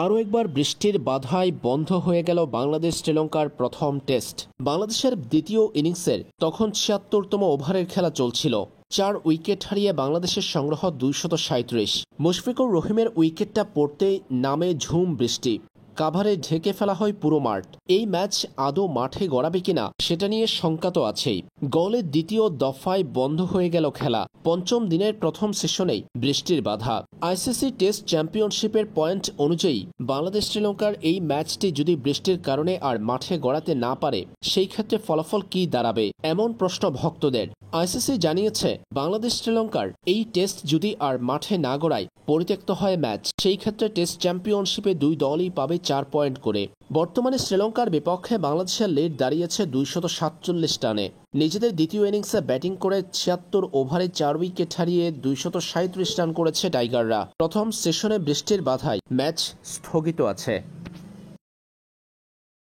আরও একবার বৃষ্টির বাধায় বন্ধ হয়ে গেল বাংলাদেশ শ্রীলঙ্কার প্রথম টেস্ট। বাংলাদেশের দ্বিতীয় ইনিংসের তখন ৭৬তম ওভারের খেলা চলছিল। ৪ উইকেট হারিয়ে বাংলাদেশের সংগ্রহ ২৩৭। মুশফিকুর রহিমের উইকেটটা পড়তেই নামে ঝুম বৃষ্টি। কাভারে ঢেকে ফেলা হয় পুরো মাঠ। এই ম্যাচ আদৌ মাঠে গড়াবে কিনা সেটা নিয়ে শঙ্কা তো আছেই। গোলের দ্বিতীয় দফায় বন্ধ হয়ে গেল খেলা। পঞ্চম দিনের প্রথম সেশনেই বৃষ্টির বাধা। আইসিসি টেস্ট চ্যাম্পিয়নশিপের পয়েন্ট অনুযায়ী বাংলাদেশ শ্রীলঙ্কার এই ম্যাচটি যদি বৃষ্টির কারণে আর মাঠে গড়াতে না পারে, সেই ক্ষেত্রে ফলাফল কি দাঁড়াবে এমন প্রশ্ন ভক্তদের। আইসিসি জানিয়েছে, বাংলাদেশ শ্রীলঙ্কার এই টেস্ট যদি আর মাঠে না গড়ায়, পরিত্যক্ত হয় ম্যাচ, সেই ক্ষেত্রে টেস্ট চ্যাম্পিয়নশিপে দুই দলই পাবে 4 পয়েন্ট করে। বর্তমানে শ্রীলঙ্কার বিপক্ষে বাংলাদেশের লিড দাঁড়িয়েছে ২৪৭ রানে। নিজেদের দ্বিতীয় ইনিংসে ব্যাটিং করে ৭৬ ওভারে ৪ উইকেট হারিয়ে ২৩৭ রান করেছে টাইগাররা। প্রথম সেশনে বৃষ্টির বাধায় ম্যাচ স্থগিত আছে।